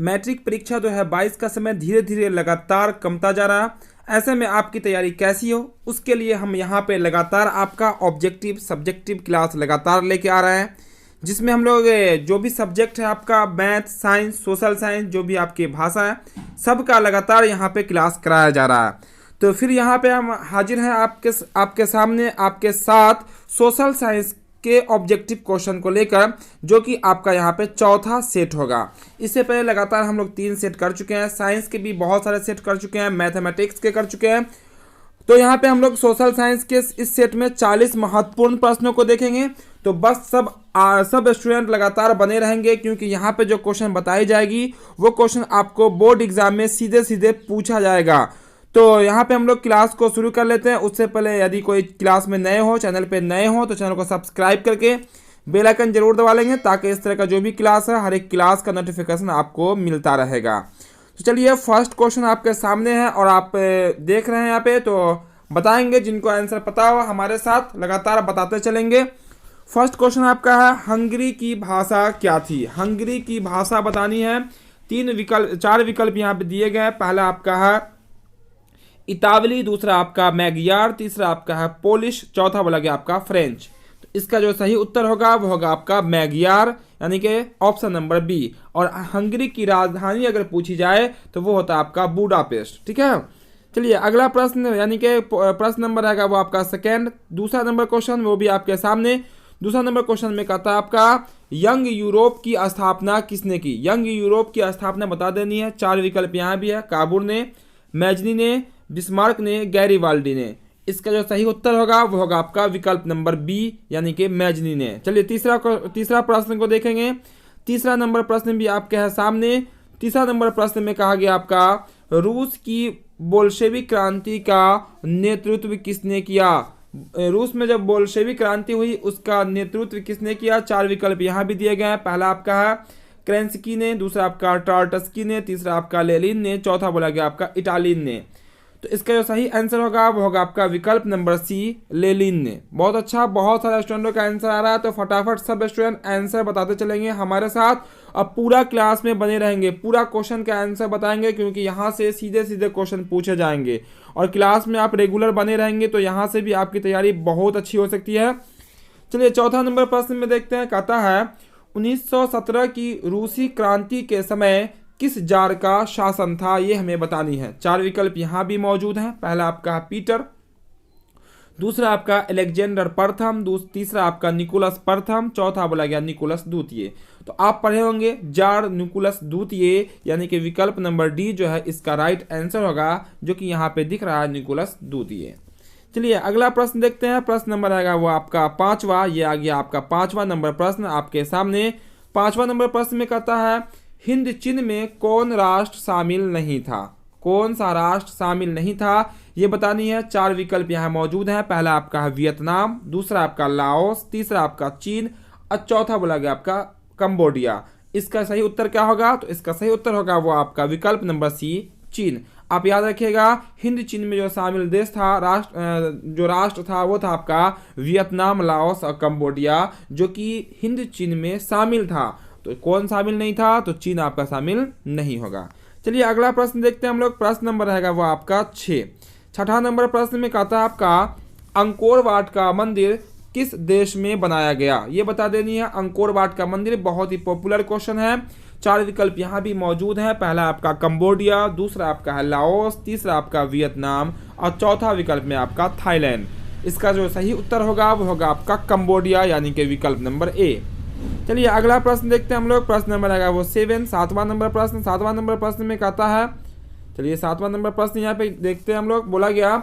Matric परीक्षा 2022 का समय धीरे धीरे लगातार कमता जा रहा है। ऐसे में आपकी तैयारी कैसी हो, उसके लिए हम यहाँ पे लगातार आपका ऑब्जेक्टिव सब्जेक्टिव क्लास लगातार लेके आ रहे हैं, जिसमें हम लोग जो भी सब्जेक्ट है आपका मैथ, साइंस, सोशल साइंस, जो भी आपकी भाषा है, सबका लगातार यहाँ पे क्लास कराया जा रहा है। तो फिर यहाँ पे हम हाजिर हैं आपके सामने आपके साथ सोशल साइंस के ऑब्जेक्टिव क्वेश्चन को लेकर, जो कि आपका यहाँ पे चौथा सेट होगा। इससे पहले लगातार हम लोग 3 सेट कर चुके हैं, साइंस के भी बहुत सारे सेट कर चुके हैं, मैथमेटिक्स के कर चुके हैं। तो यहाँ पे हम लोग सोशल साइंस के इस सेट में 40 महत्वपूर्ण प्रश्नों को देखेंगे। तो बस सब स्टूडेंट लगातार बने रहेंगे, क्योंकि यहाँ पे जो क्वेश्चन बताई जाएगी वो क्वेश्चन आपको बोर्ड एग्जाम में सीधे सीधे पूछा जाएगा। तो यहाँ पे हम लोग क्लास को शुरू कर लेते हैं। उससे पहले यदि कोई क्लास में नए हो, चैनल पे नए हो, तो चैनल को सब्सक्राइब करके बेल आइकन जरूर दबा लेंगे, ताकि इस तरह का जो भी क्लास है हर एक क्लास का नोटिफिकेशन आपको मिलता रहेगा। तो चलिए, फर्स्ट क्वेश्चन आपके सामने है और आप देख रहे हैं यहाँ पे, तो बताएंगे। जिनको आंसर पता हो हमारे साथ लगातार बताते चलेंगे। फर्स्ट क्वेश्चन आपका है, हंगरी की भाषा क्या थी? हंगरी की भाषा बतानी है। 4 विकल्प यहाँ पे दिए गए हैं। पहला आपका है इतावली, दूसरा आपका मैगियार, तीसरा आपका है पोलिश, चौथा बोला गया आपका फ्रेंच। तो इसका जो सही उत्तर होगा वो होगा आपका मैगियार, यानी कि ऑप्शन नंबर बी। और हंगरी की राजधानी अगर पूछी जाए तो वो होता है आपका बुडापेस्ट। ठीक है, चलिए अगला प्रश्न, यानी कि प्रश्न नंबर आएगा वो आपका सेकेंड। दूसरा नंबर क्वेश्चन वो भी आपके सामने। दूसरा नंबर क्वेश्चन में कहता है आपका यंग यूरोप की स्थापना किसने की? यंग यूरोप की स्थापना बता देनी है। 4 विकल्प यहाँ भी है, काबुर ने, मैजनी ने, बिस्मार्क ने, गैरीवाल्डी ने। इसका जो सही उत्तर होगा वो होगा आपका विकल्प नंबर बी, यानी कि मैजनी ने। चलिए तीसरा प्रश्न को देखेंगे। तीसरा नंबर प्रश्न भी आपके है सामने। तीसरा नंबर प्रश्न में कहा गया आपका रूस की बोल्शेविक क्रांति का नेतृत्व किसने किया? रूस में जब बोल्शेविक क्रांति हुई उसका नेतृत्व किसने किया? 4 विकल्प यहाँ भी दिए गए हैं। पहला आपका है क्रेंस्की ने, दूसरा आपका टार्टस्की ने, तीसरा आपका लेलिन ने, चौथा बोला गया आपका इटालिन ने। तो इसका जो सही आंसर होगा वो होगा आपका विकल्प नंबर सी, लेलिन ने। बहुत अच्छा, बहुत सारे स्टूडेंटों का आंसर आ रहा है। तो फटाफट सब स्टूडेंट आंसर बताते चलेंगे हमारे साथ। अब पूरा क्लास में बने रहेंगे, पूरा क्वेश्चन का आंसर बताएंगे, क्योंकि यहाँ से सीधे सीधे क्वेश्चन पूछे जाएंगे। और क्लास में आप रेगुलर बने रहेंगे तो यहाँ से भी आपकी तैयारी बहुत अच्छी हो सकती है। चलिए चौथा नंबर प्रश्न में देखते हैं। कहता है 1917 की रूसी क्रांति के समय किस जार का शासन था? ये हमें बतानी है। 4 विकल्प यहाँ भी मौजूद हैं। पहला आपका पीटर, दूसरा आपका अलेक्जेंडर प्रथम, तीसरा आपका निकोलस प्रथम, चौथा बोला गया निकोलस द्वितीय। तो आप पढ़े होंगे जार निकोलस द्वितीय, यानी कि विकल्प नंबर डी जो है इसका राइट आंसर होगा, जो कि यहाँ पे दिख रहा है निकोलस द्वितीय। चलिए अगला प्रश्न देखते हैं। प्रश्न नंबर आएगा वो आपका 5वां। ये आ गया आपका 5वां नंबर प्रश्न आपके सामने। 5वां नंबर प्रश्न में कहता है हिंद चिन्ह में कौन राष्ट्र शामिल नहीं था? कौन सा राष्ट्र शामिल नहीं था ये बतानी है। 4 विकल्प यहाँ मौजूद हैं। पहला आपका है वियतनाम, दूसरा आपका लाओस, तीसरा आपका चीन और चौथा बोला गया आपका कंबोडिया। इसका सही उत्तर क्या होगा? तो इसका सही उत्तर होगा वो आपका विकल्प नंबर सी, चीन। आप याद रखिएगा हिंद चीन में जो शामिल देश था, राष्ट्र था वो था आपका वियतनाम, लाओस और कंबोडिया, जो कि हिंद चीन में शामिल था। तो कौन शामिल नहीं था? तो चीन आपका शामिल नहीं होगा। चलिए अगला प्रश्न देखते हैं हम लोग। प्रश्न नंबर रहेगा वो आपका 6। छठा नंबर प्रश्न में कहता है आपका अंकोर वाट का मंदिर किस देश में बनाया गया? ये बता देनी है। अंकोर वाट का मंदिर बहुत ही पॉपुलर क्वेश्चन है। 4 विकल्प यहाँ भी मौजूद हैं। पहला आपका कंबोडिया, दूसरा आपका है लाओस, तीसरा आपका वियतनाम और चौथा विकल्प में आपका थाईलैंड। इसका जो सही उत्तर होगा वो होगा आपका कंबोडिया, यानी कि विकल्प नंबर ए। चलिए अगला प्रश्न देखते हैं हम लोग। प्रश्न नंबर आएगा वो 7, 7वां नंबर प्रश्न। 7वां नंबर प्रश्न में कहता है, चलिए 7वां नंबर प्रश्न यहाँ पे देखते हैं हम लोग। बोला गया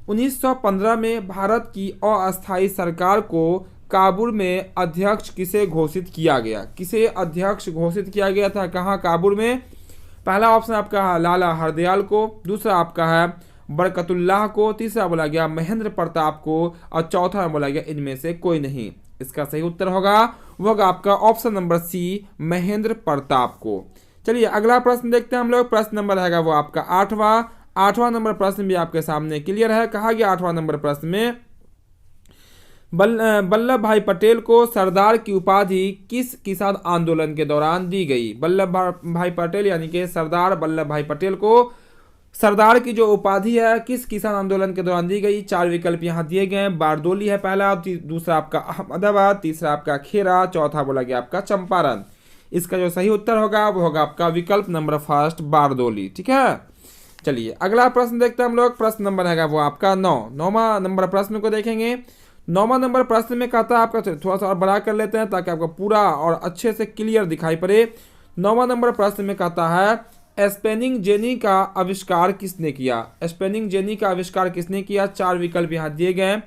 1915 में भारत की अस्थायी सरकार को काबुल में अध्यक्ष किसे घोषित किया गया? किसे अध्यक्ष घोषित किया गया था? कहाँ? काबुल में। पहला ऑप्शन आपका है लाला हरदयाल को, दूसरा आपका है बरकतुल्लाह को, तीसरा बोला गया महेंद्र प्रताप को और चौथा बोला गया इनमें से कोई नहीं। इसका सही उत्तर होगा वो होगा आपका option number C, Mahendra Pratap को। चलिए अगला प्रश्न देखते हैं हम लोग। प्रश्न नंबर रहेगा वो आपका 8वां। 8वां नंबर प्रश्न भी आपके सामने क्लियर है। कहा गया 8वां नंबर प्रश्न में वल्लभ भाई पटेल को सरदार की उपाधि किस किसान आंदोलन के दौरान दी गई? वल्लभ भाई पटेल यानी कि सरदार वल्लभ भाई पटेल को सरदार की जो उपाधि है किस किसान आंदोलन के दौरान दी गई? 4 विकल्प यहाँ दिए गए हैं। बारदोली है पहला, दूसरा आपका अहमदाबाद, तीसरा आपका खेरा, चौथा बोला गया आपका चंपारण। इसका जो सही उत्तर होगा वो होगा आपका विकल्प नंबर फर्स्ट बारदोली। ठीक है, चलिए अगला प्रश्न देखते हैं हम लोग। प्रश्न नंबर है वो आपका 9वां नंबर प्रश्न को देखेंगे। 9वां नंबर प्रश्न में कहता है आपका, थोड़ा सा और बड़ा कर लेते हैं ताकि आपको पूरा और अच्छे से क्लियर दिखाई पड़े। 9वां नंबर प्रश्न में कहता है स्पेनिंग जेनी का आविष्कार किसने किया? स्पेनिंग जेनी का आविष्कार किसने किया? 4 विकल्प यहाँ दिए गए हैं।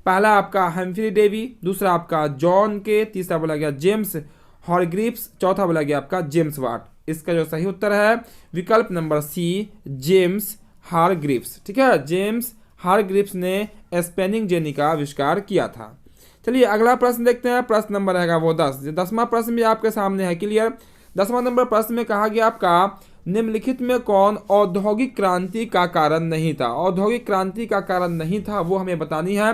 पहला आपका हम्फ्री डेवी, दूसरा आपका जॉन के, तीसरा बोला गया जेम्स हॉरग्रीव्स, चौथा बोला गया आपका जेम्स वाट। इसका जो सही उत्तर है विकल्प नंबर सी जेम्स हारग्रीव्स। ठीक है, जेम्स हारग्रीव्स ने स्पेनिंग जेनी का आविष्कार किया था। चलिए अगला प्रश्न देखते हैं। प्रश्न नंबर रहेगा वो 10। 10वां प्रश्न भी आपके सामने है क्लियर। 10वां नंबर प्रश्न में कहा गया आपका निम्नलिखित में कौन औद्योगिक क्रांति का कारण नहीं था? औद्योगिक क्रांति का कारण नहीं था वो हमें बतानी है।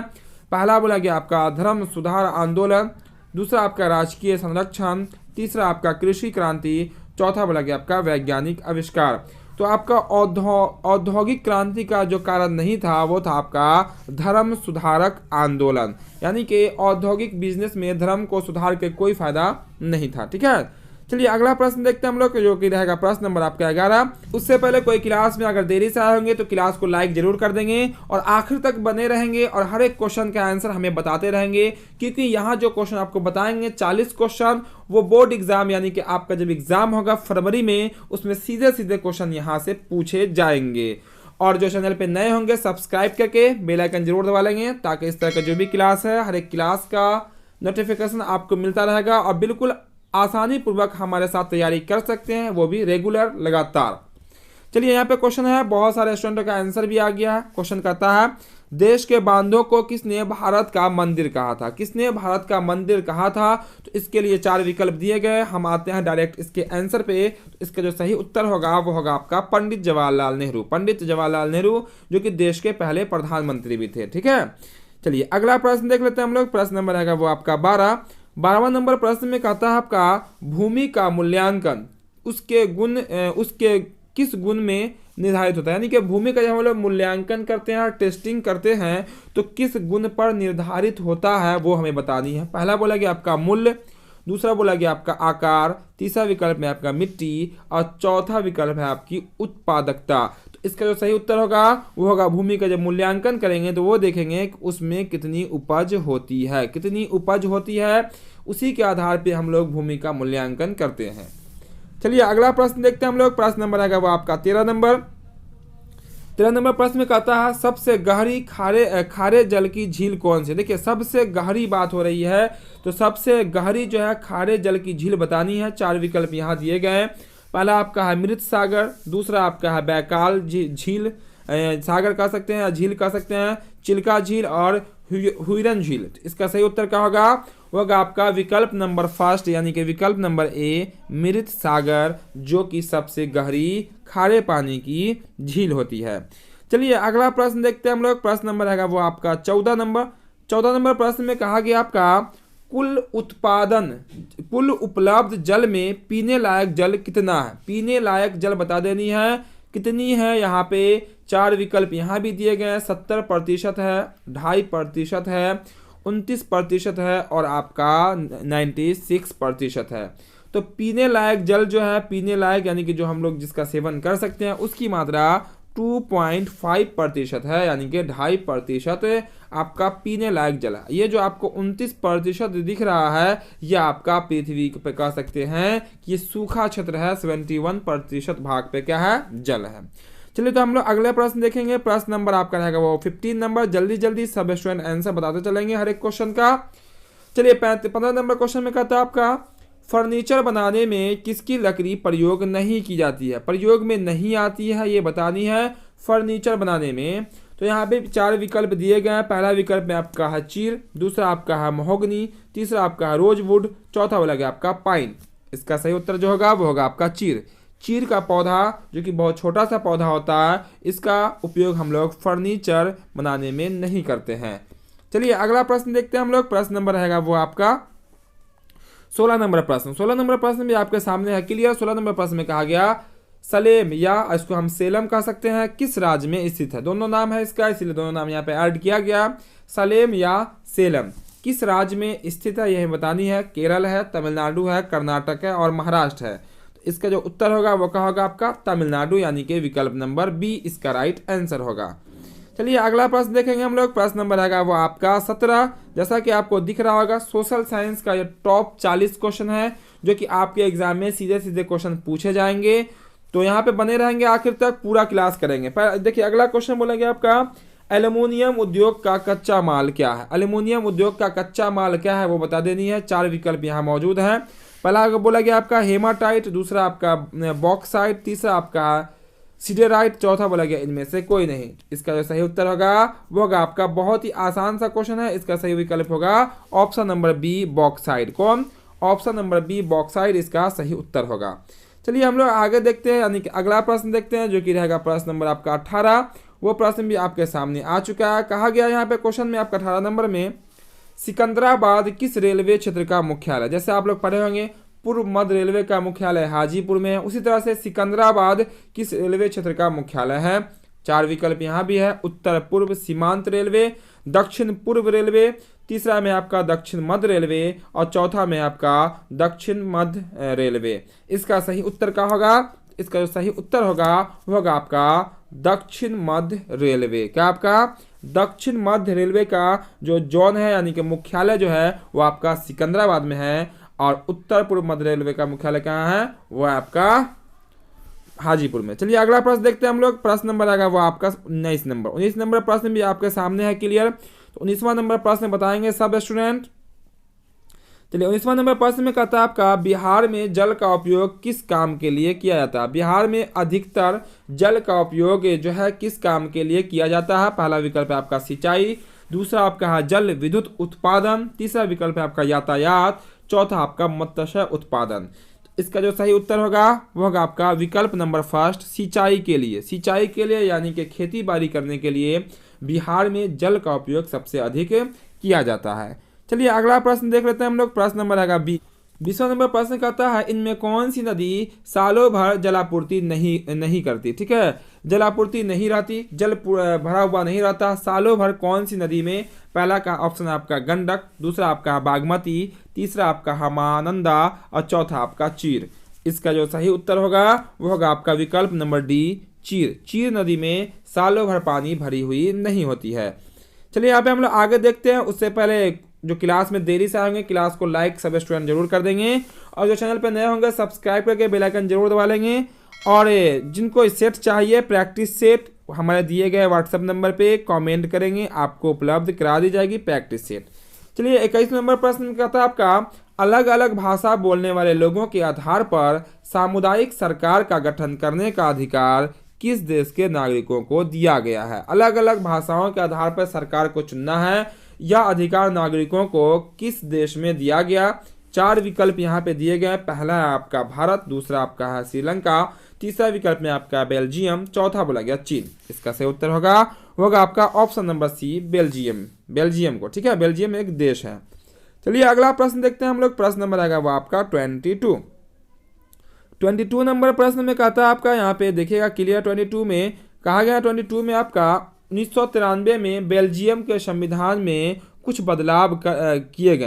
पहला बोला गया आपका धर्म सुधार आंदोलन, दूसरा आपका राजकीय संरक्षण, तीसरा आपका कृषि क्रांति, चौथा बोला गया आपका वैज्ञानिक आविष्कार। तो आपका औद्योगिक क्रांति का जो कारण नहीं था वो था आपका धर्म सुधारक आंदोलन, यानी कि औद्योगिक बिजनेस में धर्म को सुधार के कोई फायदा नहीं था। ठीक है, चलिए अगला प्रश्न देखते हैं हम लोग, जो कि रहेगा प्रश्न नंबर आपका 11। उससे पहले कोई क्लास में अगर देरी से आए होंगे तो क्लास को लाइक जरूर कर देंगे और आखिर तक बने रहेंगे और हर एक क्वेश्चन का आंसर हमें बताते रहेंगे, क्योंकि यहाँ जो क्वेश्चन आपको बताएंगे 40 क्वेश्चन वो बोर्ड एग्जाम यानी कि आपका जब एग्जाम होगा फरवरी में उसमें सीधे सीधे क्वेश्चन यहाँ से पूछे जाएंगे। और जो चैनल पे नए होंगे सब्सक्राइब करके बेल आइकन जरूर दबा लेंगे ताकि इस तरह का जो भी क्लास है हर एक क्लास का नोटिफिकेशन आपको मिलता रहेगा और बिल्कुल आसानी पूर्वक हमारे साथ तैयारी कर सकते हैं, वो भी रेगुलर लगातार। चलिए यहाँ पे क्वेश्चन है, बहुत सारे स्टूडेंटों का आंसर भी आ गया है। क्वेश्चन कहता है देश के बांधों को किसने भारत का मंदिर कहा था? किसने भारत का मंदिर कहा था? तो इसके लिए 4 विकल्प दिए गए। हम आते हैं डायरेक्ट इसके आंसर पे। तो इसका जो सही उत्तर होगा वो होगा आपका पंडित जवाहरलाल नेहरू। पंडित जवाहरलाल नेहरू जो कि देश के पहले प्रधानमंत्री भी थे। ठीक है, चलिए अगला प्रश्न देख लेते हैं हम लोग। प्रश्न नंबर है वो आपका 12। 12वां नंबर प्रश्न में कहता है आपका भूमि का मूल्यांकन उसके किस गुण में निर्धारित होता है? यानी कि भूमि का जब हम लोग मूल्यांकन करते हैं और टेस्टिंग करते हैं तो किस गुण पर निर्धारित होता है वो हमें बतानी है। पहला बोला गया आपका मूल्य, दूसरा बोला गया आपका आकार, तीसरा विकल्प में आपका मिट्टी और चौथा विकल्प है आपकी उत्पादकता। तो इसका जो सही उत्तर होगा वो होगा भूमि का जब मूल्यांकन करेंगे तो वो देखेंगे कि उसमें कितनी उपज होती है। कितनी उपज होती है उसी के आधार पर हम लोग भूमि का मूल्यांकन करते हैं। चलिए अगला प्रश्न देखते हैं हम लोग। प्रश्न नंबर है वो आपका 13 नंबर। 13 नंबर प्रश्न में कहता है सबसे गहरी खारे जल की झील कौन सी? देखिए सबसे गहरी बात हो रही है तो सबसे गहरी जो है खारे जल की झील बतानी है। 4 विकल्प यहाँ दिए गए हैं। पहला आपका है मृत सागर, दूसरा आपका है बैकाल झील, सागर कह सकते हैं या झील कह सकते हैं, चिल्का झील और हुइरन झील। इसका सही उत्तर क्या होगा? होगा आपका विकल्प नंबर फर्स्ट यानी कि विकल्प नंबर ए मृत सागर, जो कि सबसे गहरी खारे पानी की झील होती है। चलिए अगला प्रश्न देखते हैं हम लोग। प्रश्न नंबर है वो आपका 14 नंबर। 14 नंबर प्रश्न में कहा गया आपका कुल उपलब्ध जल में पीने लायक जल कितना है? पीने लायक जल बता देनी है कितनी है। यहाँ पे 4 विकल्प यहाँ भी दिए गए हैं। 70% है, 2.5% है, 29% है और आपका 96% है। तो पीने लायक जल जो है, पीने लायक यानी कि जो हम लोग जिसका सेवन कर सकते हैं उसकी मात्रा 2.5% है, यानी कि 2.5% आपका पीने लायक जल है। ये जो आपको 29% दिख रहा है यह आपका पृथ्वी पे कह सकते हैं कि ये सूखा क्षेत्र है। 71% भाग पे क्या है? जल है। चलिए तो हम लोग अगले प्रश्न देखेंगे। प्रश्न नंबर आपका रहेगा वो 15 नंबर। जल्दी जल्दी सब स्टूडेंट आंसर बताते चलेंगे हर एक क्वेश्चन का। चलिए 15 नंबर क्वेश्चन में कहता है आपका फर्नीचर बनाने में किसकी लकड़ी प्रयोग नहीं की जाती है? प्रयोग में नहीं आती है ये बतानी है फर्नीचर बनाने में। तो यहाँ पे 4 विकल्प दिए गए हैं। पहला विकल्प में आपका है चीर, दूसरा आपका है महोगनी, तीसरा आपका है रोजवुड, चौथा वाला गया आपका पाइन। इसका सही उत्तर जो होगा वो होगा आपका चीर। चीर का पौधा जो कि बहुत छोटा सा पौधा होता है, इसका उपयोग हम लोग फर्नीचर बनाने में नहीं करते हैं। चलिए अगला प्रश्न देखते हैं हम लोग। प्रश्न नंबर रहेगा वो आपका 16 नंबर प्रश्न। 16 नंबर प्रश्न भी आपके सामने है क्लियर। 16 नंबर प्रश्न में कहा गया सलेम या इसको हम सेलम कह सकते हैं किस राज्य में स्थित है। दोनों नाम है इसका, इसीलिए दोनों नाम यहाँ पे ऐड किया गया। सलेम या सेलम किस राज्य में स्थित है यह बतानी है। केरल है, तमिलनाडु है, कर्नाटक है और महाराष्ट्र है। तो इसका जो उत्तर होगा वो क्या होगा आपका तमिलनाडु, यानी कि विकल्प नंबर बी इसका राइट आंसर होगा। चलिए अगला प्रश्न देखेंगे हम लोग। प्रश्न नंबर आएगा वो आपका 17। जैसा कि आपको दिख रहा होगा सोशल साइंस का ये टॉप 40 क्वेश्चन है जो कि आपके एग्जाम में सीधे सीधे क्वेश्चन पूछे जाएंगे, तो यहाँ पे बने रहेंगे आखिर तक, पूरा क्लास करेंगे। पर देखिए अगला क्वेश्चन बोलेंगे आपका एल्युमिनियम उद्योग का कच्चा माल क्या है। एल्युमिनियम उद्योग का कच्चा माल क्या है वो बता देनी है। 4 विकल्प यहाँ मौजूद हैं। पहला बोला गया आपका हेमाटाइट, दूसरा आपका बॉक्साइट, तीसरा आपका सिडेराइट, चौथा बोला गया इनमें से कोई नहीं। इसका जो सही उत्तर होगा वो होगा आपका, बहुत ही आसान सा क्वेश्चन है, इसका सही विकल्प होगा ऑप्शन नंबर बी बॉक्साइट। कौन? ऑप्शन नंबर बी बॉक्साइट इसका सही उत्तर होगा। चलिए हम लोग आगे देखते हैं, यानी कि अगला प्रश्न देखते हैं जो कि रहेगा प्रश्न नंबर आपका 18। वो प्रश्न भी आपके सामने आ चुका है। कहा गया यहाँ पे क्वेश्चन में आपका 18 नंबर में सिकंदराबाद किस रेलवे क्षेत्र का मुख्यालय। जैसे आप लोग पढ़े होंगे पूर्व मध्य रेलवे का मुख्यालय हाजीपुर में है, उसी तरह से सिकंदराबाद किस रेलवे क्षेत्र का मुख्यालय है। 4 विकल्प यहाँ भी है। उत्तर पूर्व सीमांत रेलवे, दक्षिण पूर्व रेलवे, तीसरा में आपका दक्षिण मध्य रेलवे और चौथा में आपका दक्षिण मध्य रेलवे। इसका सही उत्तर क्या होगा? इसका जो सही उत्तर होगा वो होगा आपका दक्षिण मध्य रेलवे। क्या आपका दक्षिण मध्य रेलवे का जो जोन है यानी कि मुख्यालय जो है वो आपका सिकंदराबाद में है, और उत्तर पूर्व मध्य रेलवे का मुख्यालय कहाँ है? वो आपका हाजीपुर में। चलिए अगला प्रश्न देखते हैं हम लोग। प्रश्न नंबर आएगा वो आपका 19 नंबर। 19 नंबर प्रश्न भी आपके सामने है क्लियर। तो 19वां नंबर प्रश्न बताएंगे सब स्टूडेंट। चलिए 19वां नंबर प्रश्न में कहता है आपका बिहार में जल का उपयोग किस काम के लिए किया जाता है। बिहार में अधिकतर जल का उपयोग जो है किस काम के लिए किया जाता है। पहला विकल्प है आपका सिंचाई, दूसरा आपका है जल विद्युत उत्पादन, तीसरा विकल्प है आपका यातायात, चौथा आपका मत्स्य उत्पादन। इसका जो सही उत्तर होगा वो होगा आपका विकल्प नंबर फर्स्ट सिंचाई के लिए। सिंचाई के लिए यानी कि खेती बाड़ी करने के लिए बिहार में जल का उपयोग सबसे अधिक किया जाता है। चलिए अगला प्रश्न देख लेते हैं हम लोग। प्रश्न नंबर आएगा 20वां नंबर प्रश्न कहता है इनमें कौन सी नदी सालों भर जलापूर्ति नहीं करती। ठीक है, जलापूर्ति नहीं रहती, जल भरा हुआ नहीं रहता सालों भर, कौन सी नदी में? पहला का ऑप्शन आपका गंडक, दूसरा आपका बागमती, तीसरा आपका महानंदा और चौथा आपका चीर। इसका जो सही उत्तर होगा वो होगा आपका विकल्प नंबर डी चीर। चीर नदी में सालों भर पानी भरी हुई नहीं होती है। चलिए यहाँ पे हम लोग आगे देखते हैं। उससे पहले जो क्लास में देरी से आएंगे क्लास को लाइक सब स्टूडेंट जरूर कर देंगे, और जो चैनल पे नए होंगे सब्सक्राइब करके बेल आइकन जरूर दबा लेंगे। और जिनको सेट चाहिए प्रैक्टिस सेट हमारे दिए गए व्हाट्सएप नंबर पे कमेंट करेंगे, आपको उपलब्ध करा दी जाएगी प्रैक्टिस सेट। चलिए 21 नंबर प्रश्न कहता है आपका अलग अलग भाषा बोलने वाले लोगों के आधार पर सामुदायिक सरकार का गठन करने का अधिकार किस देश के नागरिकों को दिया गया है। अलग अलग भाषाओं के आधार पर सरकार को चुनना है, यह अधिकार नागरिकों को किस देश में दिया गया। 4 विकल्प यहाँ पे दिए गए। पहला है आपका भारत, दूसरा आपका है श्रीलंका, तीसरा विकल्प में आपका बेल्जियम, चौथा बोला गया चीन। इसका सही उत्तर होगा आपका option number C Belgium. Belgium को, ठीक है, बेल्जियम एक देश है। चलिए अगला प्रश्न देखते हैं हम लोग। प्रश्न नंबर आएगा वो आपका 22 नंबर प्रश्न में कहता है आपका यहाँ पे देखिएगा क्लियर। 22 में कहा गया 22 में आपका 1993 में बेल्जियम के संविधान में कुछ बदलाव किए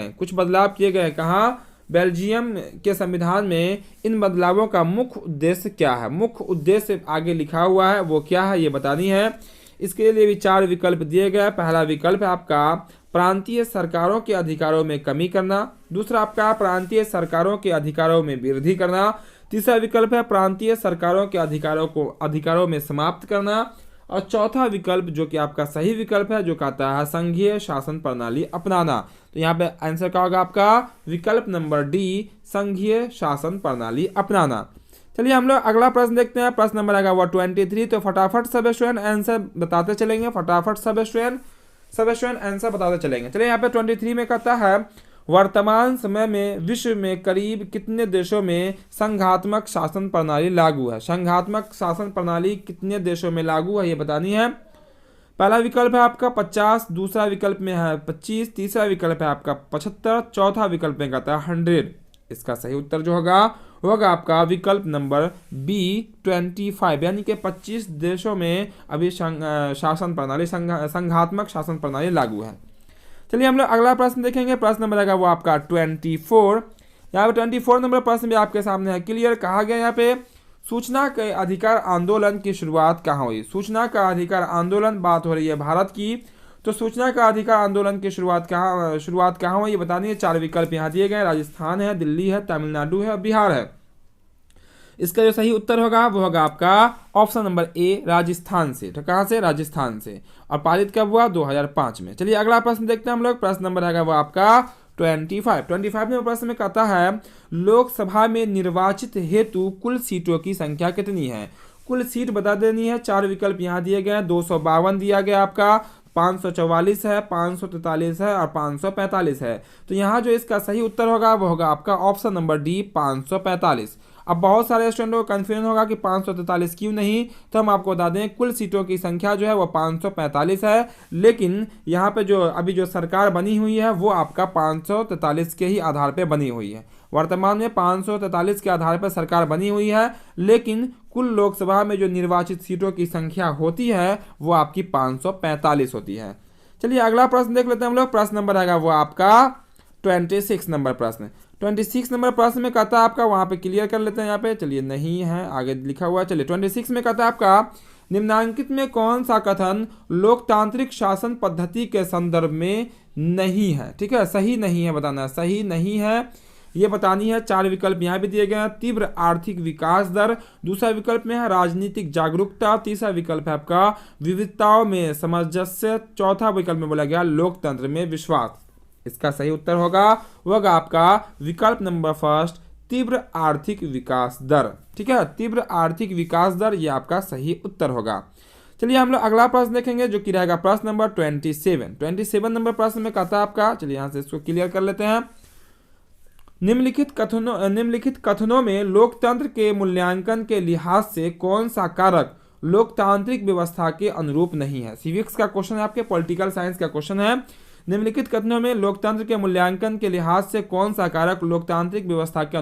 गए। कहाँ? बेल्जियम के संविधान में। इन बदलावों का मुख्य उद्देश्य क्या है? मुख्य उद्देश्य आगे लिखा हुआ है वो क्या है ये बतानी है। इसके लिए भी 4 विकल्प दिए गए। पहला विकल्प है आपका प्रांतीय सरकारों के अधिकारों में कमी करना, दूसरा आपका प्रांतीय सरकारों के अधिकारों में वृद्धि करना, तीसरा विकल्प है प्रांतीय सरकारों के अधिकारों में समाप्त करना, और चौथा विकल्प जो कि आपका सही विकल्प है जो कहता है संघीय शासन प्रणाली अपनाना। तो यहाँ पे आंसर क्या होगा आपका विकल्प नंबर डी संघीय शासन प्रणाली अपनाना। चलिए हम लोग अगला प्रश्न देखते हैं। प्रश्न नंबर आएगा वो 23। तो फटाफट सब स्टूडेंट आंसर बताते चलेंगे। फटाफट सब स्टूडेंट आंसर बताते चलेंगे। चलिए यहाँ पे 23 में कहता है वर्तमान समय में विश्व में करीब कितने देशों में संघात्मक शासन प्रणाली लागू है। संघात्मक शासन प्रणाली कितने देशों में लागू है ये बतानी है। पहला विकल्प है आपका 50, दूसरा विकल्प में है 25, तीसरा विकल्प है आपका 75, चौथा विकल्प में कहता है 100। इसका सही उत्तर जो होगा होगा आपका विकल्प नंबर बी 25, यानी कि 25 देशों में अभी शासन प्रणाली संघात्मक शासन प्रणाली लागू है। चलिए हम लोग अगला प्रश्न देखेंगे। प्रश्न नंबर रहेगा वो आपका 24। यहाँ पे 24 नंबर प्रश्न भी आपके सामने है। क्लियर कहा गया यहाँ पे सूचना के अधिकार आंदोलन की शुरुआत कहाँ हुई। सूचना का अधिकार आंदोलन, बात हो रही है भारत की, तो सूचना का अधिकार आंदोलन की शुरुआत कहाँ हुई ये बतानी है। 4 विकल्प यहाँ दिए गए, राजस्थान है, दिल्ली है, तमिलनाडु है और बिहार है। इसका जो सही उत्तर होगा वो होगा आपका ऑप्शन नंबर ए, राजस्थान से। तो कहाँ से? राजस्थान से। और पारित कब हुआ? 2005 में। चलिए अगला प्रश्न देखते हैं हम लोग। प्रश्न नंबर रहेगा वो आपका 25 में प्रश्न में कहता है लोकसभा में निर्वाचित हेतु कुल सीटों की संख्या कितनी है। कुल सीट बता देनी है। 4 विकल्प यहाँ दिए गए हैं। 252 दिया गया आपका, 544 है, 543 है और 545 है। तो यहाँ जो इसका सही उत्तर होगा वो होगा आपका ऑप्शन नंबर डी, 545। अब बहुत सारे स्टूडेंटों को कन्फ्यूजन होगा कि 543 क्यों नहीं, तो हम आपको बता दें कुल सीटों की संख्या जो है वो 545 है, लेकिन यहाँ पे जो अभी जो सरकार बनी हुई है वो आपका 543 के ही आधार पे बनी हुई है। वर्तमान में 543 के आधार पर सरकार बनी हुई है, लेकिन कुल लोकसभा में जो निर्वाचित सीटों की संख्या होती है वो आपकी 545 होती है। चलिए अगला प्रश्न देख लेते हैं हम लोग। प्रश्न नंबर आएगा वो आपका 26 नंबर प्रश्न। 26 नंबर प्रश्न में कहता है आपका, वहां पे क्लियर कर लेते हैं यहाँ पे। चलिए नहीं है, आगे लिखा हुआ है। चलिए 26 में कहता है आपका निम्नांकित में कौन सा कथन लोकतांत्रिक शासन पद्धति के संदर्भ में नहीं है। ठीक है, सही नहीं है बताना है, सही नहीं है ये बतानी है। 4 विकल्प यहाँ भी दिए गए हैं। तीव्र आर्थिक विकास दर, दूसरा विकल्प में है राजनीतिक जागरूकता, तीसरा विकल्प है आपका विविधताओं में सामंजस्य, चौथा विकल्प में बोला गया लोकतंत्र में विश्वास। इसका सही उत्तर होगा आपका विकल्प नंबर फर्स्ट, तीव्र आर्थिक विकास दर। ठीक है, तीव्र आर्थिक विकास दर ये आपका सही उत्तर होगा। चलिए हम लोग अगला प्रश्न देखेंगे जो कि रहेगा प्रश्न नंबर 27 नंबर प्रश्न में कहता है आपका, चलिए यहाँ से इसको क्लियर कर लेते हैं। निम्नलिखित कथनों में लोकतंत्र के मूल्यांकन के लिहाज से कौन सा कारक लोकतांत्रिक व्यवस्था के अनुरूप नहीं है। सिविक्स का क्वेश्चन है, आपके पॉलिटिकल साइंस का क्वेश्चन है। निम्नलिखित कथनों में लोकतंत्र के मूल्यांकन के लिहाज से कौन सा कारक लोकतांत्रिक व्यवस्था के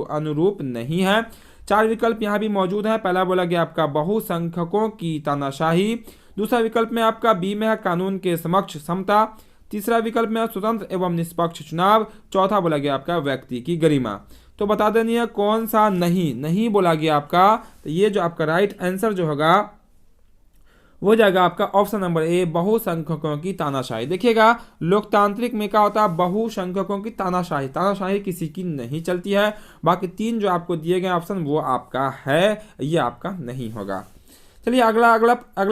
अनुरूप नहीं है। 4 विकल्प यहाँ भी मौजूद है। पहला बोला गया आपका बहुसंख्यकों की तानाशाही, दूसरा विकल्प में आपका बी में है कानून के समक्ष समता, तीसरा विकल्प में स्वतंत्र एवं निष्पक्ष चुनाव, चौथा बोला गया आपका व्यक्ति की गरिमा। तो बता देनी है कौन सा नहीं बोला गया आपका। तो ये जो आपका राइट आंसर जो होगा वो जाएगा आपका ऑप्शन नंबर ए, बहुसंख्यकों की तानाशाही। देखिएगा लोकतांत्रिक में क्या होता है, बहुसंख्यकों की तानाशाही किसी की नहीं चलती है। बाकी 3 जो आपको दिए गए ऑप्शन वो आपका है, ये आपका नहीं होगा। चलिए अगला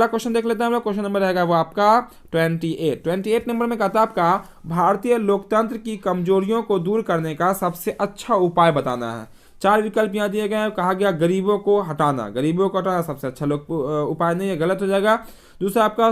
क्वेश्चन देख लेते हैं हम लोग। क्वेश्चन नंबर रहेगा वो आपका 28 नंबर में कहता है आपका भारतीय लोकतंत्र की कमजोरियों को दूर करने का सबसे अच्छा उपाय बताना है। 4 विकल्प यहाँ दिए गए हैं। कहा गया गरीबों को हटाना सबसे अच्छा उपाय नहीं है, गलत हो जाएगा। दूसरा आपका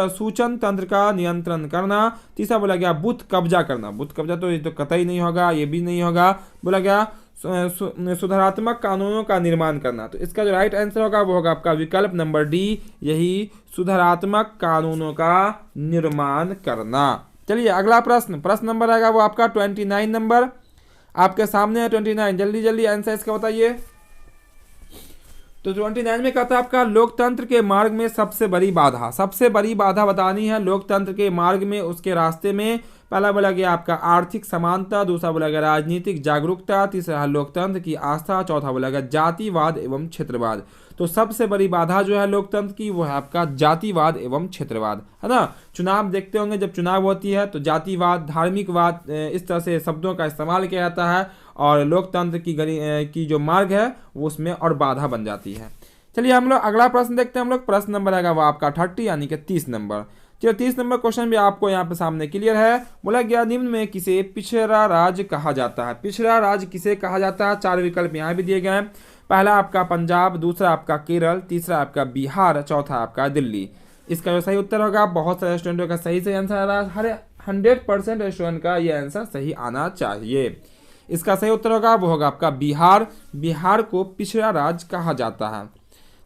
सूचन तंत्र का नियंत्रण करना, तीसरा बोला गया बूथ कब्जा करना, तो ये तो कतई नहीं होगा, ये भी नहीं होगा। बोला गया सुधारात्मक कानूनों का निर्माण करना। तो इसका जो राइट आंसर होगा वो होगा आपका विकल्प नंबर डी, यही सुधारात्मक कानूनों का निर्माण करना। चलिए अगला प्रश्न नंबर आएगा वो आपका 29 नंबर आपके सामने है। 29 जल्दी आंसर इसका बताइए। तो 29 में कहता है आपका लोकतंत्र के मार्ग में सबसे बड़ी बाधा बतानी है। लोकतंत्र के मार्ग में, उसके रास्ते में पहला बोला गया आपका आर्थिक समानता, दूसरा बोला गया राजनीतिक जागरूकता, तीसरा लोकतंत्र की आस्था, चौथा बोला गया जातिवाद एवं क्षेत्रवाद। तो सबसे बड़ी बाधा जो है लोकतंत्र की वो है आपका जातिवाद एवं क्षेत्रवाद, है ना। चुनाव देखते होंगे, जब चुनाव होती है तो जातिवाद, धार्मिकवाद, इस तरह से शब्दों का इस्तेमाल किया जाता है और लोकतंत्र की जो मार्ग है वो उसमें और बाधा बन जाती है। चलिए हम लोग अगला प्रश्न देखते हैं हम लोग। प्रश्न नंबर आएगा वो आपका 30 यानी कि 30 नंबर। चलिए 30 नंबर क्वेश्चन भी आपको यहाँ पे सामने क्लियर है। बोला गया निम्न में किसे पिछड़ा राज्य कहा जाता है। पिछड़ा राज्य किसे कहा जाता है। 4 विकल्प यहाँ भी दिए गए हैं। पहला आपका पंजाब, दूसरा आपका केरल, तीसरा आपका बिहार, चौथा आपका दिल्ली। इसका जो सही उत्तर होगा, बहुत सारे स्टूडेंटों का सही आंसर आ रहा है। हर 100% स्टूडेंट का ये आंसर सही आना चाहिए। इसका सही उत्तर होगा वो होगा आपका बिहार को पिछड़ा राज्य कहा जाता है।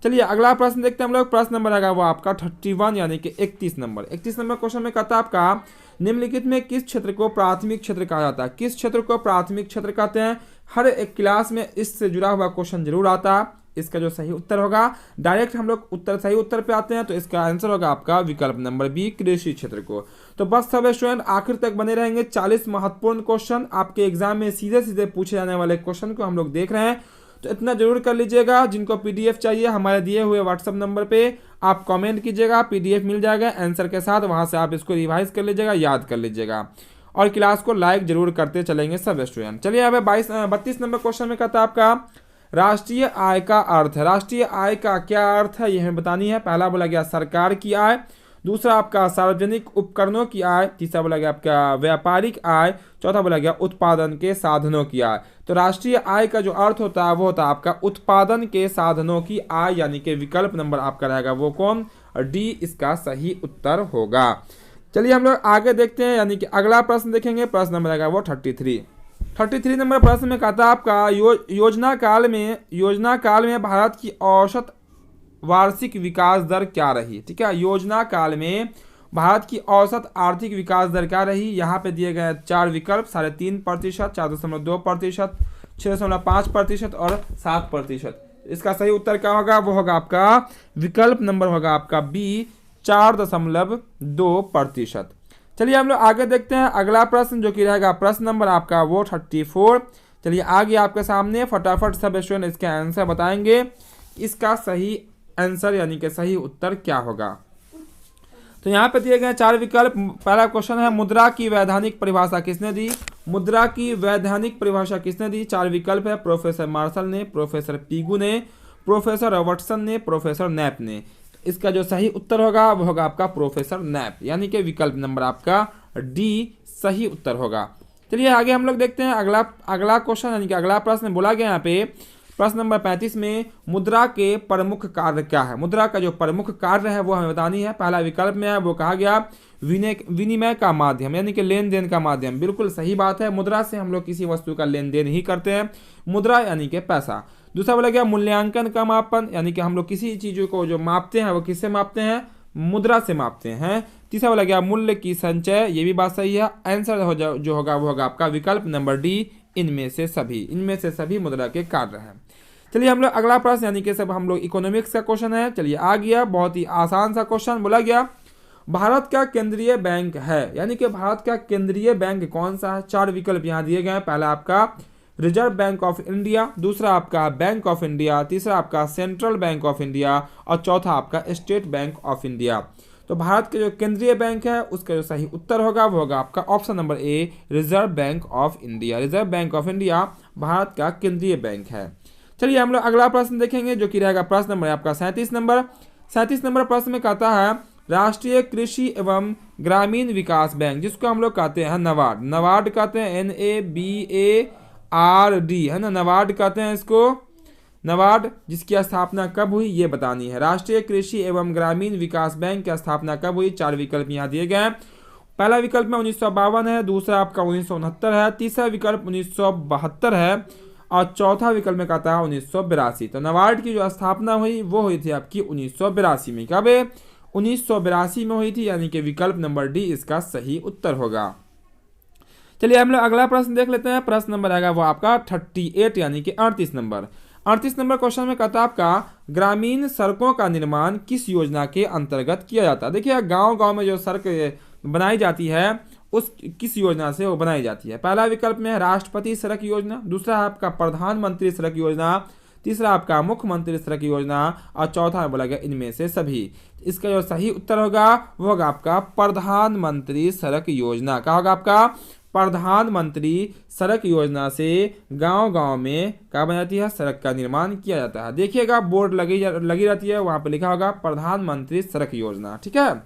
चलिए अगला प्रश्न देखते हैं हम लोग। प्रश्न नंबर आएगा वो आपका 31 यानी कि 31 नंबर। 31 नंबर क्वेश्चन में कहता है आपका निम्नलिखित में किस क्षेत्र को प्राथमिक क्षेत्र कहा जाता है? किस क्षेत्र को प्राथमिक क्षेत्र कहते हैं? हर एक क्लास में इससे जुड़ा हुआ क्वेश्चन जरूर आता है। इसका जो सही उत्तर होगा, डायरेक्ट हम लोग सही उत्तर पे आते हैं, तो इसका आंसर होगा आपका विकल्प नंबर बी, कृषि क्षेत्र को। तो बस सब स्टूडेंट आखिर तक बने रहेंगे। 40 महत्वपूर्ण क्वेश्चन आपके एग्जाम में सीधे सीधे पूछे जाने वाले क्वेश्चन को हम लोग देख रहे हैं, तो इतना जरूर कर लीजिएगा। जिनको पीडीएफ चाहिए हमारे दिए हुए व्हाट्सएप नंबर पे आप कमेंट कीजिएगा, पीडीएफ मिल जाएगा आंसर के साथ, वहां से आप इसको रिवाइज कर लीजिएगा, याद कर लीजिएगा, और क्लास को लाइक जरूर करते चलेंगे सब स्टूडेंट। चलिए अब 32 नंबर क्वेश्चन में कहता है आपका राष्ट्रीय आय का अर्थ है। राष्ट्रीय आय का क्या अर्थ है, यह हमें बतानी है। पहला बोला गया सरकार की आय, दूसरा आपका सार्वजनिक उपकरणों की आय, तीसरा बोला गया आपका व्यापारिक आय, चौथा बोला गया उत्पादन के साधनों की आय। तो राष्ट्रीय आय का जो अर्थ होता है वो होता है आपका उत्पादन के साधनों की आय, यानी कि विकल्प नंबर आपका रहेगा वो कौन, डी इसका सही उत्तर होगा। चलिए हम लोग आगे देखते हैं, यानी कि अगला प्रश्न देखेंगे। प्रश्न नंबर रहेगा वो 33 नंबर प्रश्न में कहता है आपका योजना काल में भारत की औसत वार्षिक विकास दर क्या रही? ठीक है, योजना काल में भारत की औसत आर्थिक विकास दर क्या रही? यहाँ पे दिए गए 4 विकल्प, 3.5%, 4.2%, 6.5% और 7%। इसका सही उत्तर क्या होगा? वो होगा आपका विकल्प नंबर होगा आपका बी, 4.2%। चलिए हम लोग आगे देखते हैं अगला प्रश्न, जो कि रहेगा प्रश्न नंबर आपका वो 34। चलिए आगे आपके सामने फटाफट सब स्टूडेंट इसके आंसर बताएंगे। इसका सही आंसर यानी कि सही उत्तर क्या होगा? तो यहाँ पे दिए गए 4 विकल्प। पहला क्वेश्चन है मुद्रा की वैधानिक परिभाषा किसने दी? मुद्रा की वैधानिक परिभाषा किसने दी? 4 विकल्प है, प्रोफेसर मार्शल ने, प्रोफेसर पीगू ने, प्रोफेसर रॉबर्टसन ने, प्रोफेसर नैप ने। इसका जो सही उत्तर होगा वो होगा आपका प्रोफेसर नैप, यानी कि विकल्प नंबर आपका डी सही उत्तर होगा। चलिए आगे हम लोग देखते हैं अगला क्वेश्चन, यानी कि अगला प्रश्न बोला गया यहाँ पे प्रश्न नंबर 35 में मुद्रा के प्रमुख कार्य क्या है? मुद्रा का जो प्रमुख कार्य है वो हमें बतानी है। पहला विकल्प में है वो कहा गया विनिमय का माध्यम, यानी कि लेन देन का माध्यम। बिल्कुल सही बात है, मुद्रा से हम लोग किसी वस्तु का लेन देन ही करते हैं, मुद्रा यानी कि पैसा। दूसरा बोला गया मूल्यांकन का मापन, यानी कि हम लोग किसी चीज़ों को जो मापते हैं वो किससे मापते हैं? मुद्रा से मापते हैं। तीसरा बोला गया मूल्य की संचय, ये भी बात सही है। आंसर जो होगा वो होगा आपका विकल्प नंबर डी, इनमें से सभी मुद्रा के कार्य हैं। चलिए हम लोग अगला प्रश्न, यानी कि सब हम लोग इकोनॉमिक्स का क्वेश्चन है। चलिए आ गया बहुत ही आसान सा क्वेश्चन। बोला गया भारत का केंद्रीय बैंक है, यानी कि भारत का केंद्रीय बैंक कौन सा है? 4 विकल्प यहाँ दिए गए हैं। पहला आपका रिजर्व बैंक ऑफ इंडिया, दूसरा आपका बैंक ऑफ इंडिया, तीसरा आपका सेंट्रल बैंक ऑफ इंडिया और चौथा आपका स्टेट बैंक ऑफ इंडिया। तो भारत के जो केंद्रीय बैंक है उसका जो सही उत्तर होगा वो होगा आपका option number A, reserve bank of India. Reserve bank of India Bharat का केंद्रीय बैंक है। चलिए हम लोग अगला प्रश्न देखेंगे, जो कि रहेगा प्रश्न नंबर आपका 37 नंबर। 37 नंबर प्रश्न में कहता है राष्ट्रीय कृषि एवं ग्रामीण विकास बैंक, जिसको हम लोग कहते हैं नबार्ड, नबार्ड कहते हैं, NABARD है ना, नबार्ड कहते हैं इसको। नबार्ड जिसकी स्थापना कब हुई ये बतानी है। राष्ट्रीय कृषि एवं ग्रामीण विकास बैंक की स्थापना कब हुई? 4 विकल्प यहाँ दिए गए हैं। पहला विकल्प में 1952 है, दूसरा आपका 1969 है, तीसरा विकल्प 1972 है और चौथा विकल्प में कहता है 1982। तो नबार्ड की जो स्थापना हुई वो हुई थी आपकी 1982 में। कब? 1982 में हुई थी, यानी कि विकल्प नंबर डी इसका सही उत्तर होगा। चलिए हम लोग अगला प्रश्न देख लेते हैं। प्रश्न नंबर आएगा वो आपका 38 यानी कि 38 नंबर। 38 नंबर क्वेश्चन में कहता है आपका ग्रामीण सड़कों का निर्माण किस योजना के अंतर्गत किया जाता है? देखिए गांव में जो सड़क बनाई जाती है उस किस योजना से वो बनाई जाती है। पहला विकल्प में है राष्ट्रपति सड़क योजना, दूसरा आपका प्रधानमंत्री सड़क योजना, तीसरा आपका मुख्यमंत्री सड़क योजना और चौथा बोला गया इनमें से सभी। इसका जो सही उत्तर होगा वो होगा आपका प्रधानमंत्री सड़क योजना। क्या होगा आपका? प्रधानमंत्री सड़क योजना से गांव में क्या बन जाती है? सड़क का निर्माण किया जाता है। देखिएगा बोर्ड लगी रहती है, वहां पे लिखा होगा प्रधानमंत्री सड़क योजना। ठीक है,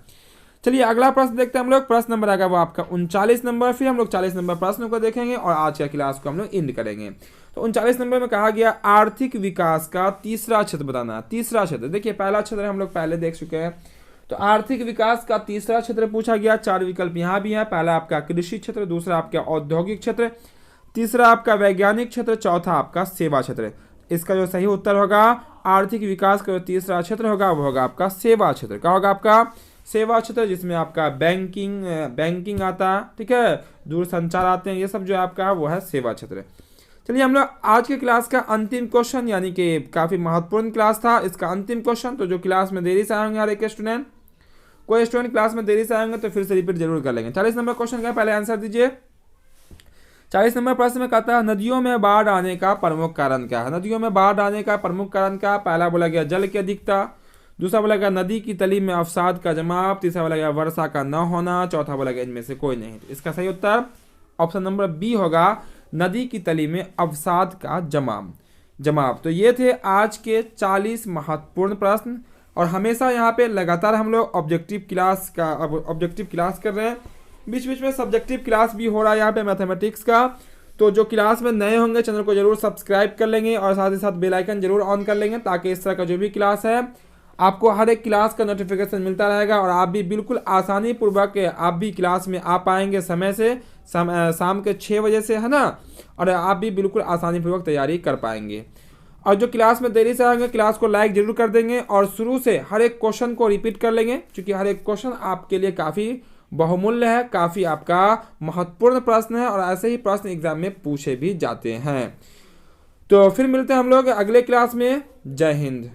चलिए अगला प्रश्न देखते हैं हम लोग। प्रश्न नंबर आएगा वो आपका 39 नंबर। फिर हम लोग 40 नंबर प्रश्नों को देखेंगे और आज का क्लास को हम लोग एंड करेंगे। तो 39 नंबर में कहा गया आर्थिक विकास का तीसरा क्षेत्र बताना। तीसरा क्षेत्र, देखिए पहला क्षेत्र हम लोग पहले देख चुके हैं, तो आर्थिक विकास का तीसरा क्षेत्र पूछा गया। 4 विकल्प यहाँ भी है। पहला आपका कृषि क्षेत्र, दूसरा आपका औद्योगिक क्षेत्र, तीसरा आपका वैज्ञानिक क्षेत्र, चौथा आपका सेवा क्षेत्र। इसका जो सही उत्तर होगा आर्थिक विकास का जो तीसरा क्षेत्र होगा वो होगा आपका सेवा क्षेत्र। क्या होगा आपका सेवा क्षेत्र, जिसमें आपका बैंकिंग आता है, ठीक है, दूरसंचार आते हैं, ये सब जो है आपका वो है सेवा क्षेत्र। चलिए हम लोग आज के क्लास का अंतिम क्वेश्चन, यानी कि काफ़ी महत्वपूर्ण क्लास था, इसका अंतिम क्वेश्चन। तो जो क्लास में देरी से आएंगे यार एक स्टूडेंट, कोई स्टूडेंट क्लास में देरी से आएंगे तो फिर से रिपीट जरूर कर लेंगे। 40 नंबर क्वेश्चन का पहले आंसर दीजिए। 40 नंबर प्रश्न में कहता है नदियों में बाढ़ आने का प्रमुख कारण क्या है। नदियों में बाढ़ आने का प्रमुख कारण क्या। पहला बोला गया जल की अधिकता, दूसरा बोला गया नदी की तली में अवसाद का जमाव, तीसरा बोला गया वर्षा का न होना, चौथा बोला गया इनमें से कोई नहीं। तो इसका सही उत्तर ऑप्शन नंबर बी होगा, नदी की तली में अवसाद का जमाव। तो ये थे आज के 40 महत्वपूर्ण प्रश्न। और हमेशा यहाँ पे लगातार हम लोग ऑब्जेक्टिव क्लास कर रहे हैं, बीच बीच में सब्जेक्टिव क्लास भी हो रहा है यहाँ पे मैथमेटिक्स का। तो जो क्लास में नए होंगे चैनल को जरूर सब्सक्राइब कर लेंगे और साथ ही साथ बेल आइकन जरूर ऑन कर लेंगे, ताकि इस तरह का जो भी क्लास है आपको हर एक क्लास का नोटिफिकेशन मिलता रहेगा और आप भी बिल्कुल आसानी पूर्वक आप भी क्लास में आ पाएंगे समय से, शाम के 6 बजे से, है ना। और आप भी बिल्कुल आसानी पूर्वक तैयारी कर पाएंगे। और जो क्लास में देरी से आएंगे क्लास को लाइक जरूर कर देंगे और शुरू से हर एक क्वेश्चन को रिपीट कर लेंगे, क्योंकि हर एक क्वेश्चन आपके लिए काफ़ी बहुमूल्य है, काफ़ी आपका महत्वपूर्ण प्रश्न है और ऐसे ही प्रश्न एग्जाम में पूछे भी जाते हैं। तो फिर मिलते हैं हम लोग अगले क्लास में। जय हिंद।